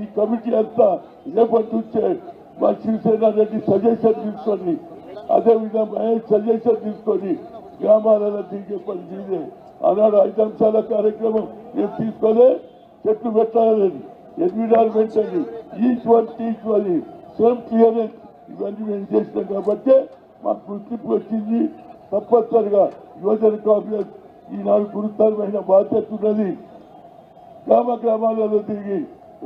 [SPEAKER 4] ఈ కమిటీ అంతా రేపటి నుంచే మా శివసేన రెడ్డి సజెషన్ తీసుకొని అదేవిధంగా మహేష్ సజెషన్ తీసుకొని గ్రామాలలో తిరిగే పని చేయలే. ఆనాడు 5 అంశాల కార్యక్రమం మేము తీసుకోలే. చెట్లు పెట్టాలని, ఎన్విరాన్మెంట్ అని, ఈచ్ వన్ టీచ్ అని, స్లమ్ క్లియరెన్స్ ఇవన్నీ మేము చేసినాం కాబట్టి మాకు గుర్తింపు వచ్చింది. తప్పనిసరిగా యువజన కాంగ్రెస్ ఈనాడు గురుతరమైన బాధ్యత ఉన్నది. గ్రామాలలో తిరిగి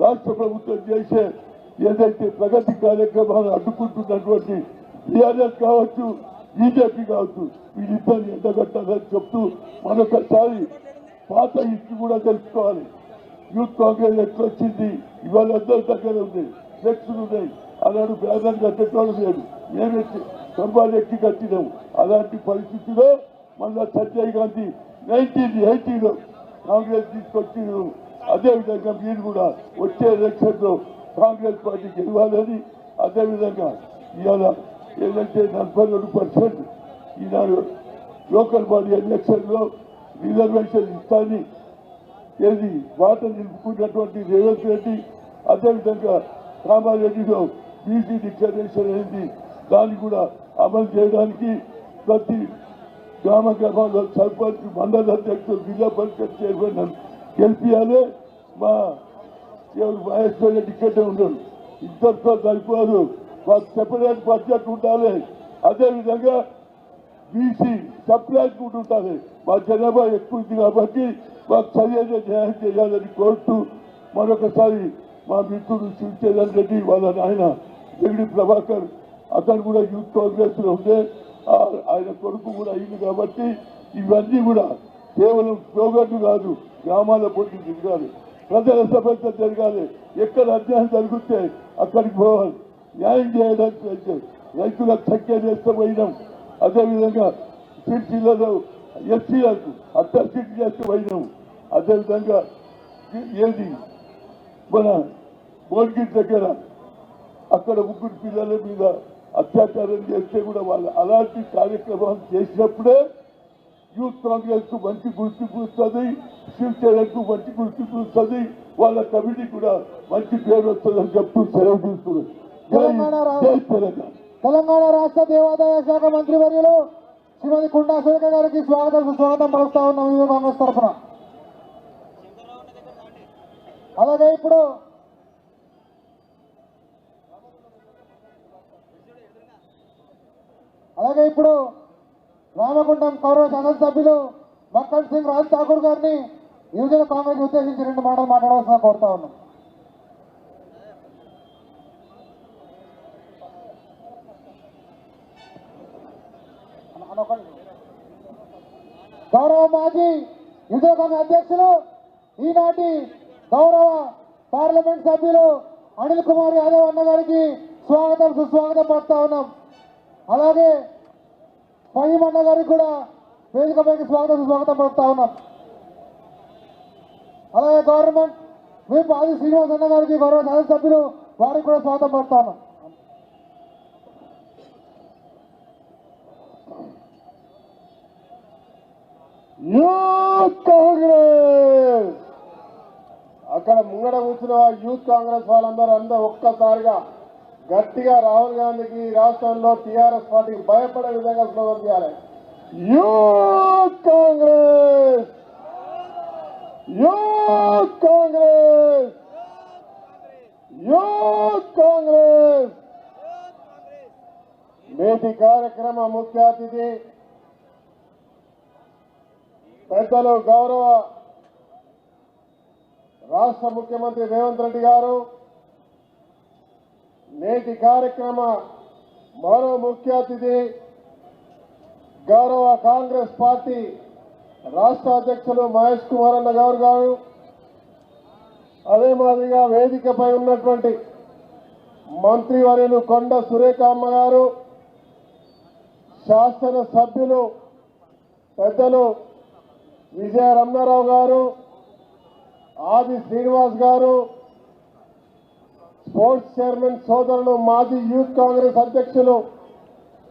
[SPEAKER 4] రాష్ట్ర ప్రభుత్వం చేసే ఏదైతే ప్రగతి కార్యక్రమాలు అడ్డుకుంటున్నటువంటి టీఆర్ఎస్ కావచ్చు, బీజేపీ కావచ్చు, వీళ్ళిద్దరిని ఎండగట్టాలని చెప్తూ మరొకసారి పాత హిస్టరీ కూడా తెలుసుకోవాలి. యూత్ కాంగ్రెస్ ఎట్లా వచ్చింది, ఇవాళ అందరి దగ్గర ఉంది, ఫ్లెక్స్లు ఉన్నాయి. అలాంటి బ్యానర్ కట్టేటోళ్ళు లేదు, మేమే స్తంభాలు ఎక్కి కట్టినాం. అలాంటి పరిస్థితిలో మళ్ళా సంజయ్ గాంధీ 1980లో కాంగ్రెస్ తీసుకొచ్చి అదేవిధంగా మీరు కూడా వచ్చే ఎలక్షన్లో కాంగ్రెస్ పార్టీ గెలవాలని, అదేవిధంగా ఇవాళ ఏదైతే 42% ఈనాడు లోకల్ బాడీ ఎలక్షన్లో రిజర్వేషన్ ఇస్తానని ఏది మాట నిలుపుకున్నటువంటి రేవంత్ రెడ్డి, అదేవిధంగా కామారెడ్డిలో బీసీ డిక్లరేషన్ అయింది, దాన్ని కూడా అమలు చేయడానికి ప్రతి గ్రామాల్లో సర్పంచ్, మండల అధ్యక్షులు, జిల్లా పరిషత్ చైర్మన్ గెలిపియాలి. మా మహేశ్వర రెడ్డి ఇక్కడే ఉండరు, ఇద్దరితో సరిపోదు, మాకు సెపరేట్ బడ్జెట్ ఉండాలి. అదేవిధంగా బీసీ సప్లైస్ కూడా ఉండాలి. మా జనాభా ఎక్కువ ఉంది కాబట్టి మాకు సరైన న్యాయం చేయాలని కోరుతూ మరొకసారి మా మిత్రుడు శివచరణ్ రెడ్డి వాళ్ళ నాయన జగడి ప్రభాకర్, అతను కూడా యూత్ కాంగ్రెస్ లో ఉండే, ఆయన కొడుకు కూడా అయింది కాబట్టి ఇవన్నీ కూడా కేవలం స్లోగన్లు కాదు, గ్రామాల పోటీ తిరగాలి, ప్రజల సభ్యత జరగాలి. ఎక్కడ అన్యాయం జరిగితే అక్కడికి పోవాలి, న్యాయం చేయడానికి అయితే రైతులకు సంఖ్య చేస్తే పోయినాం. అదేవిధంగా సిటీలలో ఎస్సీలకు అట్టసిటీ చేస్తే పోయినాం. అదేవిధంగా ఏది మన భోన్గిరి దగ్గర అక్కడ 3 పిల్లల మీద అత్యాచారం చేస్తే కూడా వాళ్ళు అలాంటి కార్యక్రమాలు చేసినప్పుడే యూత్ కాంగ్రెస్ కు మంచి గుర్తింపు వస్తుంది, శివసేనకు మంచి గుర్తింపు వస్తుంది, వాళ్ళ కమిటీ కూడా మంచి పేరు వస్తుందని చెప్తూ సెలవు తీసుకున్నారు.
[SPEAKER 2] తెలంగాణ రాష్ట్ర దేవాదాయ శాఖ మంత్రి వర్యులు శ్రీమతి కుండా సురేఖ గారికి స్వాగతం పలుకుతా ఉన్నాం యువ కాంగ్రెస్ తరఫున. అలాగే ఇప్పుడు రామగుండం గౌరవ శాసనసభ్యులు మక్కన్ సింగ్ రాజ్ ఠాకూర్ గారిని యువజన కాంగ్రెస్ ఉద్దేశించి 2 మాటలు మాట్లాడవలసిన కోరుతా ఉన్నాం. గౌరవ మాజీ యువజన కాంగ్రెస్ అధ్యక్షులు, ఈనాటి గౌరవ పార్లమెంట్ సభ్యులు అనిల్ కుమార్ యాదవ్ అన్న గారికి సుస్వాగతం పడుతూ ఉన్నాం. అలాగే ఫహీం అన్న గారికి కూడా వేదికపైకి సుస్వాగతం పడుతూ ఉన్నాం. అలాగే గవర్నమెంట్ విప్ ఆది శ్రీనివాస్ అన్న గారికి గౌరవ శాసనసభ్యులు వారికి కూడా స్వాగతం పడుతూ ఉన్నాం.
[SPEAKER 5] యూత్ కాంగ్రెస్ అక్కడ ముంగడ కూర్చున్న యూత్ కాంగ్రెస్ వాళ్ళందరూ ఒక్కసారిగా గట్టిగా రాహుల్ గాంధీకి రాష్ట్రంలో టీఆర్ఎస్ పార్టీకి భయపడే విధంగా స్లోగన్ చేయాలి. Youth Congress, youth Congress, youth Congress. నేటి కార్యక్రమ ముఖ్య అతిథి పెద్దలు గౌరవ రాష్ట్ర ముఖ్యమంత్రి రేవంత్ రెడ్డి గారు. నేటి కార్యక్రమ మరో ముఖ్య అతిథి గౌరవ కాంగ్రెస్ పార్టీ రాష్ట్ర అధ్యక్షులు మహేష్ కుమార్ అన్న గారు. అదే మాదిరిగా వేదికపై ఉన్నటువంటి మంత్రివర్యులు కొండ సురేఖమ్మ గారు, శాసన సభ్యులు పెద్దలు విజయ రమణారావు గారు, ఆది శ్రీనివాస్ గారు, స్పోర్ట్స్ చైర్మన్ సోదరులు మాజీ యూత్ కాంగ్రెస్ అధ్యక్షులు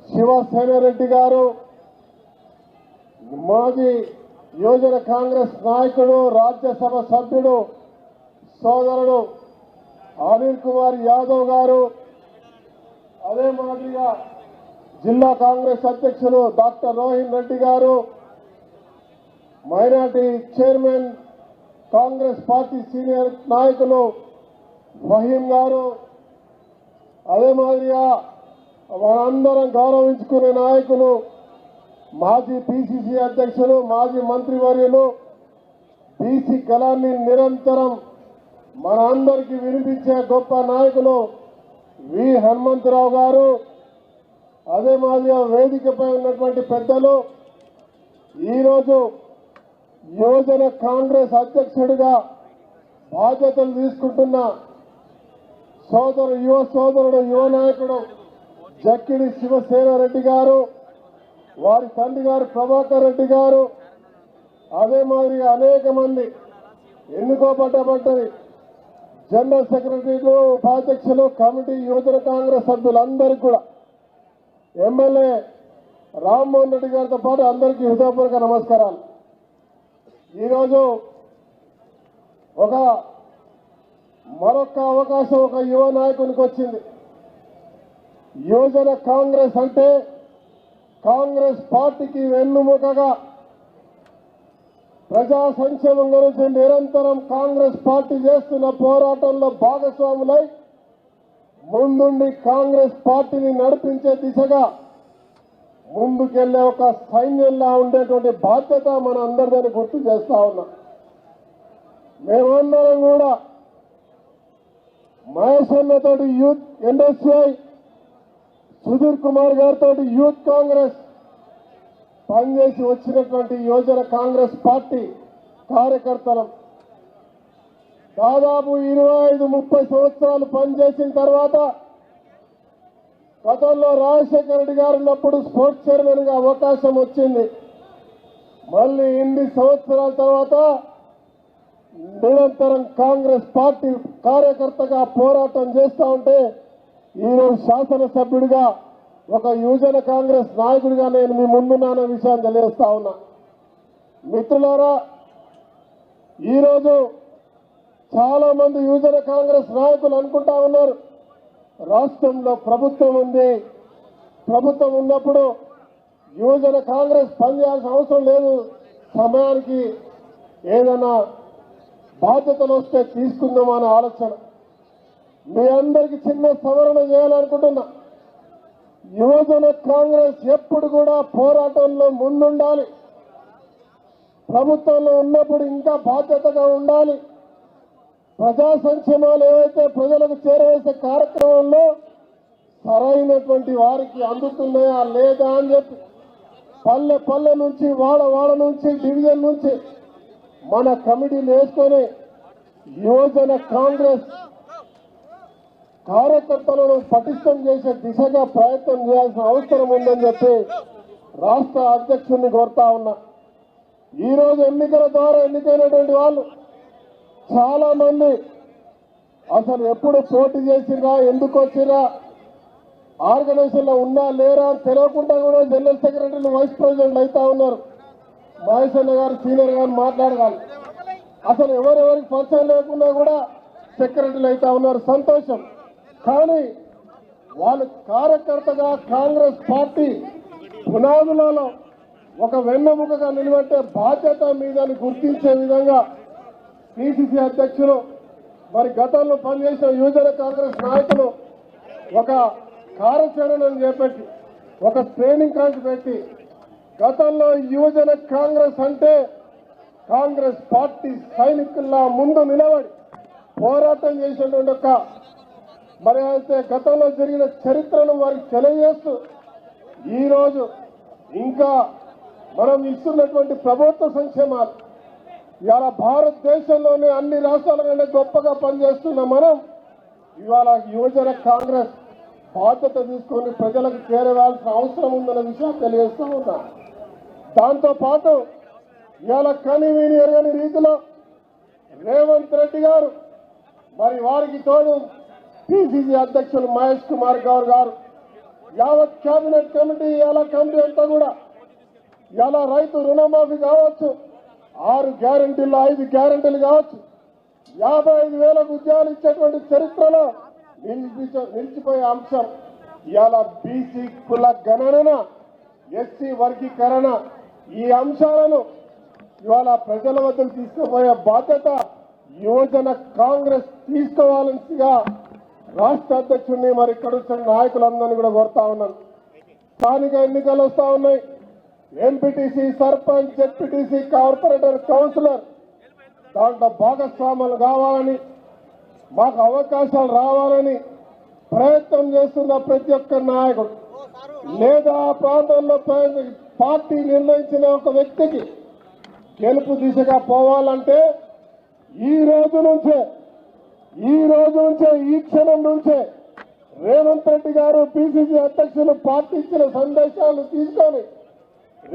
[SPEAKER 5] శివసేనారెడ్డి గారు, మాజీ యువజన కాంగ్రెస్ నాయకుడు రాజ్యసభ సభ్యుడు సోదరుడు అనిల్ కుమార్ యాదవ్ గారు, అదే మాదిరిగా జిల్లా కాంగ్రెస్ అధ్యక్షులు డాక్టర్ రోహిన్ రెడ్డి గారు, minority chairman Congress party senior నాయకులు ఫహీం గారు, అదే మాదిరిగా మనందరం గౌరవించుకునే నాయకులు మాజీ పిసిసి అధ్యక్షులు మాజీ మంత్రివర్యులు బీసీ కళాన్ని నిరంతరం మన అందరికీ వినిపించే గొప్ప నాయకులు వి హనుమంతరావు గారు, అదే మాదిరిగా వేదికపై ఉన్నటువంటి పెద్దలు, ఈరోజు యువజన కాంగ్రెస్ అధ్యక్షుడిగా బాధ్యతలు తీసుకుంటున్న సోదరుడు యువ నాయకుడు జక్కిడి శివసేనారెడ్డి గారు, వారి తండ్రి గారు ప్రభాకర్ రెడ్డి గారు, అదే మాదిరిగా అనేక మంది ఎన్నుకోబడ్డబడ్డది జనరల్ సెక్రటరీలు, ఉపాధ్యక్షులు, కమిటీ, యువజన కాంగ్రెస్ సభ్యులందరికీ కూడా, ఎమ్మెల్యే రామ్మోహన్ రెడ్డి గారితో పాటు అందరికీ హృదయపూర్వక నమస్కారాలు. ఈరోజు మరొక అవకాశం ఒక యువ నాయకునికి వచ్చింది. యువజన కాంగ్రెస్ అంటే కాంగ్రెస్ పార్టీకి వెన్నుముకగా ప్రజా సంక్షేమం గురించి నిరంతరం కాంగ్రెస్ పార్టీ చేస్తున్న పోరాటంలో భాగస్వాములై ముందుండి కాంగ్రెస్ పార్టీని నడిపించే దిశగా ముందుకెళ్లే ఒక సైన్యంలా ఉండేటువంటి బాధ్యత మన అందరిదని గుర్తు చేస్తా ఉన్నాం. మేమందరం కూడా మహేష్ అన్నతోటి యూత్ ఎన్ఎస్ఐ, సుధీర్ కుమార్ గారితో యూత్ కాంగ్రెస్ పనిచేసి వచ్చినటువంటి యువజన కాంగ్రెస్ పార్టీ కార్యకర్తలం. దాదాపు 25-30 సంవత్సరాలు పనిచేసిన తర్వాత గతంలో రాజశేఖర రెడ్డి గారు ఉన్నప్పుడు స్పోర్ట్స్ చైర్మన్ గా అవకాశం వచ్చింది. మళ్ళీ ఇన్ని సంవత్సరాల తర్వాత నిరంతరం కాంగ్రెస్ పార్టీ కార్యకర్తగా పోరాటం చేస్తూ ఉంటే ఈరోజు శాసనసభ్యుడిగా ఒక యువజన కాంగ్రెస్ నాయకుడిగా నేను మీ ముందున్న విషయాన్ని తెలియజేస్తా ఉన్నా. మిత్రులారా, ఈరోజు చాలా మంది యువజన కాంగ్రెస్ నాయకులు అనుకుంటా ఉన్నారు రాష్ట్రంలో ప్రభుత్వం ఉంది, ప్రభుత్వం ఉన్నప్పుడు యువజన కాంగ్రెస్ పనిచేయాల్సిన అవసరం లేదు, సమయానికి ఏదైనా బాధ్యతలు వస్తే తీసుకుందామనే ఆలోచన. మీ అందరికీ చిన్న సవరణ చేయాలనుకుంటున్నా. యువజన కాంగ్రెస్ ఎప్పుడు కూడా పోరాటంలో ముందుండాలి, ప్రభుత్వంలో ఉన్నప్పుడు ఇంకా బాధ్యతగా ఉండాలి. ప్రజా సంక్షేమాలు ఏవైతే ప్రజలకు చేరవేసే కార్యక్రమంలో సరైనటువంటి వారికి అందుతున్నాయా లేదా అని చెప్పి పల్లె పల్లె నుంచి వాడ నుంచి డివిజన్ నుంచి మన కమిటీలు వేసుకొని యువజన కాంగ్రెస్ కార్యకర్తలను పటిష్టం చేసే దిశగా ప్రయత్నం చేయాల్సిన అవసరం ఉందని చెప్పి రాష్ట్ర అధ్యక్షుడిని కోరుతా ఉన్నా. ఈరోజు ఎన్నికల ద్వారా ఎన్నికైనటువంటి వాళ్ళు చాలా మంది అసలు ఎప్పుడు పోటీ చేసిరా, ఎందుకు వచ్చిరా, ఆర్గనైజేషన్ లో ఉన్నా లేరా అని తెలియకుండా కూడా జనరల్ సెక్రటరీలు, వైస్ ప్రెసిడెంట్లు అవుతా ఉన్నారు. మహేష్ అన్న గారు సీనియర్ గారు మాట్లాడగాలి. అసలు ఎవరెవరికి పరిచయం లేకుండా కూడా సెక్రటరీలు అవుతా ఉన్నారు, సంతోషం. కానీ వాళ్ళు కార్యకర్తగా కాంగ్రెస్ పార్టీ పునాదులలో ఒక వెన్నెముకగా నిలబెట్టే బాధ్యత మీదని గుర్తించే విధంగా పిసిసి అధ్యక్షులు, మరి గతంలో పనిచేసిన యువజన కాంగ్రెస్ నాయకులు ఒక కార్యాచరణను చేపట్టి ఒక ట్రైనింగ్ క్యాంప్ పెట్టి గతంలో యువజన కాంగ్రెస్ అంటే కాంగ్రెస్ పార్టీ సైనికుల్లా ముందు నిలబడి పోరాటం చేసినటువంటి ఒక మరి అయితే గతంలో జరిగిన చరిత్రను వారికి తెలియజేస్తూ ఈరోజు ఇంకా మనం ఇస్తున్నటువంటి ప్రభుత్వ సంక్షేమాలు ఇవాళ భారతదేశంలోనే అన్ని రాష్ట్రాల కంటే గొప్పగా పనిచేస్తున్న మనం ఇవాళ యువజన కాంగ్రెస్ బాధ్యత తీసుకొని ప్రజలకు చేరవేయాల్సిన అవసరం ఉందన్న విషయం తెలియజేస్తూ ఉన్నా. దాంతో పాటు ఇవాళ కనివిని ఎరగని రీతిలో రేవంత్ రెడ్డి గారు మరి వారికి తోడు పిసిసి అధ్యక్షులు మహేష్ కుమార్ గౌడ్ గారు యావత్ కేబినెట్ కమిటీ ఇవాళ కమిటీ అంతా కూడా ఇవాళ రైతు రుణమాఫీ కావచ్చు, 6 గ్యారెంటీలు 5 గ్యారెంటీలు కావచ్చు, 55,000 ఉద్యోగాలు ఇచ్చేటువంటి చరిత్రలో నిలిచిపోయే అంశం ఇవాళ బీసీ కుల గణన, ఎస్సీ వర్గీకరణ, ఈ అంశాలను ఇవాళ ప్రజల వద్దకు తీసుకుపోయే బాధ్యత యువజన కాంగ్రెస్ తీసుకోవాల్సిగా రాష్ట్ర అధ్యక్షుడిని మరి ఇక్కడ వచ్చిన నాయకులందరినీ కూడా కోరుతా ఉన్నాను. స్థానిక ఎన్నికలు వస్తా ఉన్నాయి. MPTC, sarpanch, ZPTC, corporator, councillor దాంట్లో భాగస్వాములు కావాలని, మాకు అవకాశాలు రావాలని ప్రయత్నం చేస్తున్న ప్రతి ఒక్క నాయకుడు లేదా ఆ ప్రాంతంలో పార్టీ నిర్ణయించిన ఒక వ్యక్తికి గెలుపు దిశగా పోవాలంటే ఈ రోజు నుంచే ఈ క్షణం నుంచే రేవంత్ రెడ్డి గారు పిసిసి అధ్యక్షులు పార్టీ ఇచ్చిన సందేశాలు తీసుకొని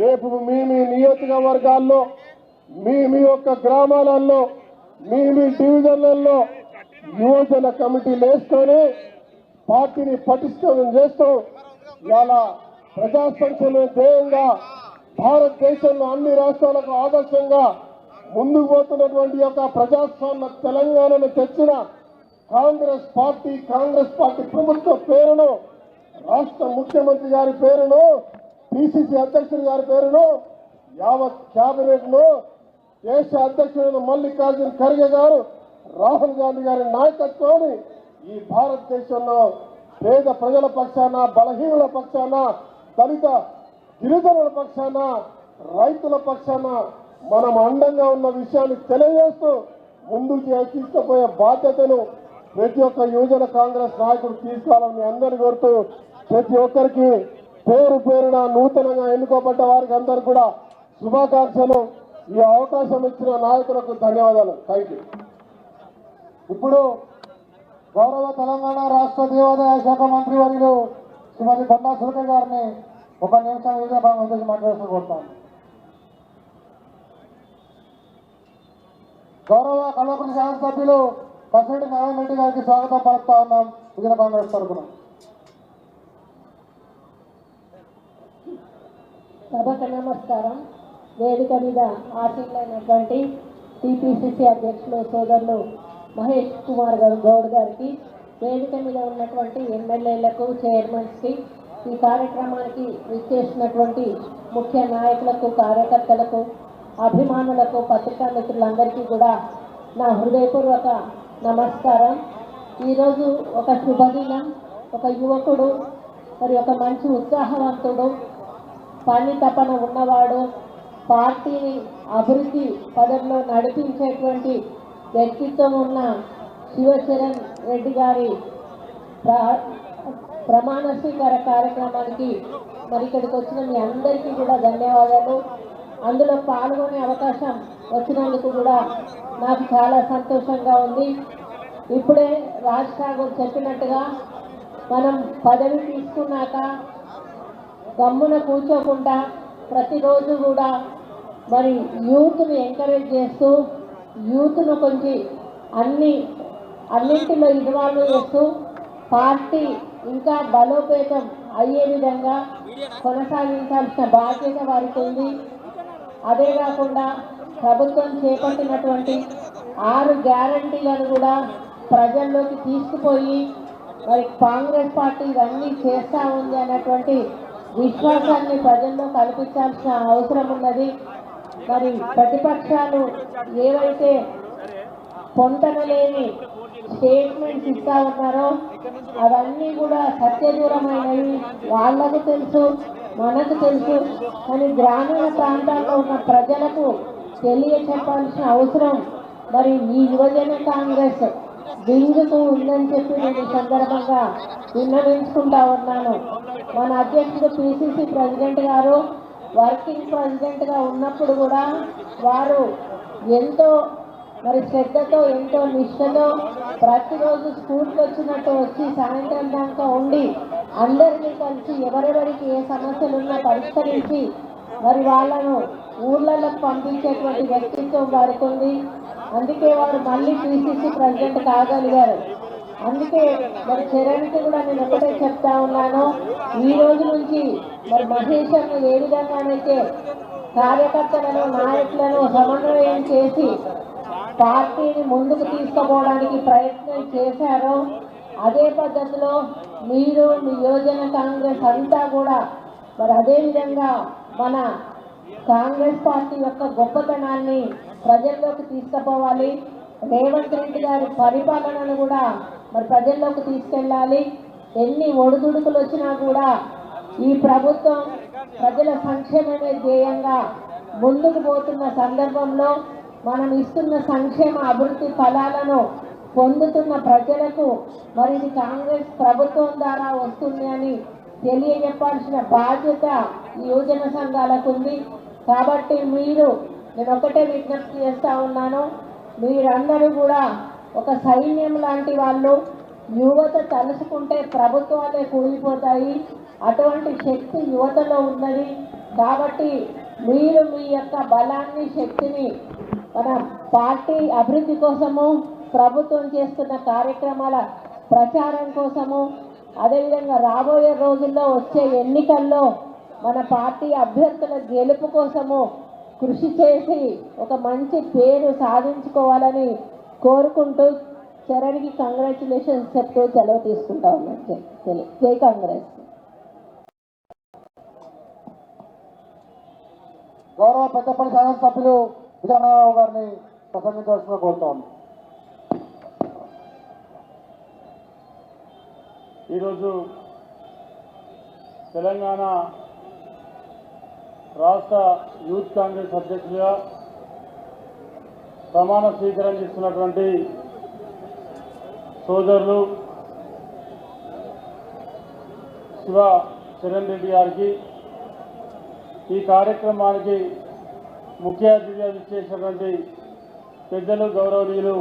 [SPEAKER 5] రేపు మీ నియోజకవర్గాల్లో మీ యొక్క గ్రామాలలో మీ డివిజన్లలో యువజన కమిటీలు వేసుకొని పార్టీని పటిష్టం చేస్తూ ఇలా ప్రజా సంక్షేమ ధ్యేయంగా భారతదేశంలో అన్ని రాష్ట్రాలకు ఆదర్శంగా ముందుకు పోతున్నటువంటి యొక్క ప్రజాస్వామ్య తెలంగాణను తెచ్చిన కాంగ్రెస్ పార్టీ ప్రభుత్వ పేరును, రాష్ట్ర ముఖ్యమంత్రి గారి పేరును, పిసిసి అధ్యక్షుడి గారి పేరును, యావత్ క్యాబినెట్ ను, దేశ అధ్యక్షుడు మల్లికార్జున ఖర్గే గారు, రాహుల్ గాంధీ గారి నాయకత్వాన్ని ఈ భారతదేశంలో పేద ప్రజల పక్షాన, బలహీనుల పక్షాన, దళిత గిరిజనుల పక్షాన, రైతుల పక్షాన మనం అండంగా ఉన్న విషయాన్ని తెలియజేస్తూ ముందుకు తీసుకుపోయే బాధ్యతను ప్రతి ఒక్క యువజన కాంగ్రెస్ నాయకుడు తీసుకోవాలని అందరినీ కోరుతూ ప్రతి ఒక్కరికి పేరు పేరున నూతనంగా ఎన్నుకోబడ్డ వారికి అందరికీ కూడా శుభాకాంక్షలు. ఈ అవకాశం ఇచ్చిన నాయకులకు ధన్యవాదాలు. Thank you.
[SPEAKER 2] ఇప్పుడు గౌరవ తెలంగాణ రాష్ట్ర దేవాదాయ శాఖ మంత్రి వర్యులు శ్రీమతి బండా సురేఖ గారిని 1 నిమిషం విజయభావం ఉద్దేశించి మాట్లాడుతూ కోరుతాను. గౌరవ కల్వకుర్తి శాసనసభ్యులు కసిరెడ్డి నారాయణ రెడ్డి గారికి స్వాగతం పలుకుతా ఉన్నాం విజయ కాంగ్రెస్ తరఫున.
[SPEAKER 6] సభకు నమస్కారం. వేదిక మీద ఆసీనులైనటువంటి టీపీసీసీ అధ్యక్షులు సోదరులు మహేష్ కుమార్ గౌడ్ గారికి, వేదిక మీద ఉన్నటువంటి ఎమ్మెల్యేలకు, చైర్మన్స్కి, ఈ కార్యక్రమానికి విచ్చేసినటువంటి ముఖ్య నాయకులకు, కార్యకర్తలకు, అభిమానులకు, పత్రికా మిత్రులందరికీ కూడా నా హృదయపూర్వక నమస్కారం. ఈరోజు ఒక శుభదినం. ఒక యువకుడు, మరి ఒక మంచి ఉత్సాహవంతుడు, పని తపన ఉన్నవాడు, పార్టీని అభివృద్ధి పదంలో నడిపించేటువంటి వ్యక్తిత్వం ఉన్న శివచరణ్ రెడ్డి గారి ప్రమాణ స్వీకార కార్యక్రమానికి మరి ఇక్కడికి వచ్చిన మీ అందరికీ కూడా ధన్యవాదాలు. అందులో పాల్గొనే అవకాశం వచ్చినందుకు కూడా నాకు చాలా సంతోషంగా ఉంది. ఇప్పుడే రాజ్ ఠాగూర్ చెప్పినట్టుగా మనం పదవి తీసుకున్నాక గమ్మున కూర్చోకుండా ప్రతిరోజు కూడా మరి యూత్ని ఎంకరేజ్ చేస్తూ, యూత్ను కొంచెం అన్నింటిలో ఇన్వాల్వ్ చేస్తూ పార్టీ ఇంకా బలోపేతం అయ్యే విధంగా కొనసాగించాల్సిన బాధ్యత వారికి ఉంది. అదే కాకుండా ప్రభుత్వం చేపట్టినటువంటి 6 గ్యారంటీలను కూడా ప్రజల్లోకి తీసుకుపోయి మరి కాంగ్రెస్ పార్టీ ఇవన్నీ చేస్తూ ఉంది అన్నటువంటి విశ్వాసాన్ని ప్రజల్లో కల్పించాల్సిన అవసరం ఉన్నది. మరి ప్రతిపక్షాలు ఏవైతే పొందనలేని స్టేట్మెంట్స్ ఇస్తా ఉన్నారో అవన్నీ కూడా సత్యదూరమైనవి. వాళ్ళకు తెలుసు, మనకు తెలుసు. కానీ గ్రామీణ ప్రాంతాల్లో ఉన్న ప్రజలకు తెలియచెప్పాల్సిన అవసరం మరి ఈ యువజన కాంగ్రెస్ వింగుకు ఉందని చెప్పి నేను ఈ సందర్భంగా విన్నవించుకుంటా ఉన్నాను. మన అధ్యక్షుడు పిసిసి ప్రెసిడెంట్ గారు వర్కింగ్ ప్రెసిడెంట్గా ఉన్నప్పుడు కూడా వారు ఎంతో మరి శ్రద్ధతో ఎంతో నిష్ఠతో ప్రతిరోజు స్కూల్కి వచ్చినట్టు వచ్చి సాయంత్రం దాకా ఉండి అందరినీ కలిసి ఎవరెవరికి ఏ సమస్యలు ఉన్నా పరిష్కరించి మరి వాళ్ళను ఊర్లలోకి పంపించేటువంటి వ్యక్తిత్వం వారికి ఉంది. అందుకే వారు మళ్ళీ పిసిసి ప్రెసిడెంట్ కాగలిగారు. అందుకే మరి చరణ్కి కూడా నేను ఒకటే చెప్తా ఉన్నాను, ఈ రోజు నుంచి మరి మహేష్ అన్న ఏ విధంగానైతే కార్యకర్తలను నాయకులను సమన్వయం చేసి పార్టీని ముందుకు తీసుకుపోవడానికి ప్రయత్నం చేశారో అదే పద్ధతిలో మీరు మీ యువజన కాంగ్రెస్ అంతా కూడా మరి అదేవిధంగా మన కాంగ్రెస్ పార్టీ యొక్క గొప్పతనాన్ని ప్రజల్లోకి తీసుకుపోవాలి. రేవంత్ రెడ్డి గారి పరిపాలనను కూడా మరి ప్రజల్లోకి తీసుకెళ్ళాలి. ఎన్ని ఒడిదుడుకులు వచ్చినా కూడా ఈ ప్రభుత్వం ప్రజల సంక్షేమమే ధ్యేయంగా ముందుకు పోతున్న సందర్భంలో మనం ఇస్తున్న సంక్షేమ అభివృద్ధి ఫలాలను పొందుతున్న ప్రజలకు మరి ఇది కాంగ్రెస్ ప్రభుత్వం ద్వారా వస్తుంది అని తెలియజెప్పాల్సిన బాధ్యత ఈ యువజన సంఘాలకు ఉంది. కాబట్టి నేను ఒకటే విజ్ఞప్తి చేస్తా ఉన్నాను, మీరందరూ కూడా ఒక సైన్యం లాంటి వాళ్ళు. యువత తలుసుకుంటే ప్రభుత్వాలే కూలిపోతాయి, అటువంటి శక్తి యువతలో ఉన్నది. కాబట్టి మీరు మీ యొక్క బలాన్ని శక్తిని మన పార్టీ అభివృద్ధి కోసము, ప్రభుత్వం చేస్తున్న కార్యక్రమాల ప్రచారం కోసము, అదేవిధంగా రాబోయే రోజుల్లో వచ్చే ఎన్నికల్లో మన పార్టీ అభ్యర్థుల గెలుపు కోసము కృషి చేసి ఒక మంచి పేరు సాధించుకోవాలని కోరుకుంటూ చరణ్కి కంగ్రాచులేషన్స్ చెప్తూ సెలవు తీసుకుంటా ఉన్నాను. జై కాంగ్రెస్.
[SPEAKER 2] గౌరవ పెద్దపల్లి శాసనసభ్యులు విజయనారాయణ గారిని ప్రసంగించవలసిందిగా కోరుతా ఉన్నాం.
[SPEAKER 7] ఈరోజు తెలంగాణ రాష్ట్ర యూత్ కాంగ్రెస్ అధ్యక్షులుగా ప్రమాణ స్వీకారం చేస్తున్నటువంటి సోదరులు శివ చరణ్ రెడ్డి గారికి, ఈ కార్యక్రమానికి ముఖ్య అతిథిగా విచ్చేసినటువంటి పెద్దలు గౌరవనీయులు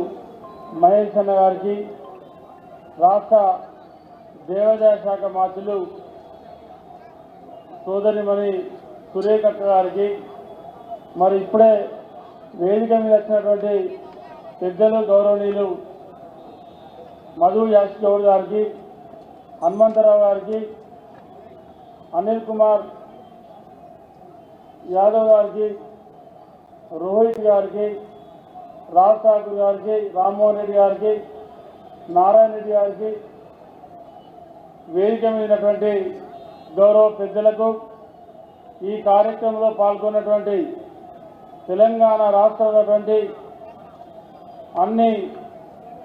[SPEAKER 7] మహేష్ అన్న గారికి, రాష్ట్ర దేవాదాయ శాఖ మంత్రులు సోదరిమణి సురేఖక్క గారికి, మరి ఇప్పుడే వేదిక మీద వచ్చినటువంటి పెద్దలు గౌరవనీయులు మధు యాష్ గౌడ్ గారికి, హనుమంతరావు గారికి, అనిల్ కుమార్ యాదవ్ గారికి, రోహిత్ గారికి, రాజ్ ఠాకూర్ గారికి, రామ్మోహన్ రెడ్డి గారికి, నారాయణ రెడ్డి గారికి, వేదిక మీదటువంటి గౌరవ పెద్దలకు, ఈ కార్యక్రమంలో పాల్గొన్నటువంటి తెలంగాణ రాష్ట్రంలోటువంటి అన్ని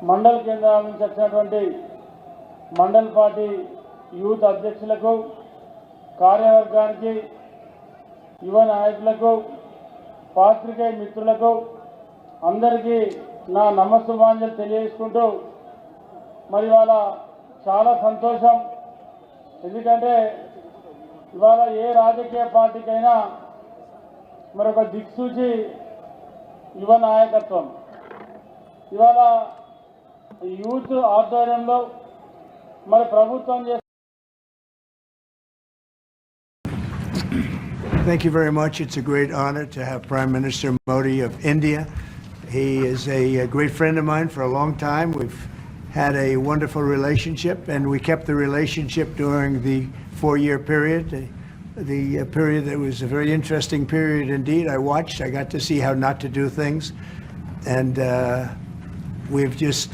[SPEAKER 7] మండల కేంద్రాల నుంచి వచ్చినటువంటి మండల పార్టీ యూత్ అధ్యక్షులకు, కార్యవర్గానికి, యువ నాయకులకు, పాత్రికేయ మిత్రులకు అందరికీ నా నమస్సుమాంజలు తెలియజేసుకుంటూ, మరి ఇవాళ చాలా సంతోషం. ఎందుకంటే ఇవాళ ఏ రాజకీయ పార్టీకైనా మరొక దిక్సూచి యువ నాయకత్వం. ఇవాళ యూత్ ఆధ్వర్యంలో మరి ప్రభుత్వం చేస్తున్న
[SPEAKER 8] Thank you very much. It's a great honor to have Prime Minister Modi of India. He is a great friend of mine for a long time. We've had a wonderful relationship, and we kept the relationship during the 4-year period. The period that was a very interesting period indeed. I watched. I got to see how not to do things, and we've just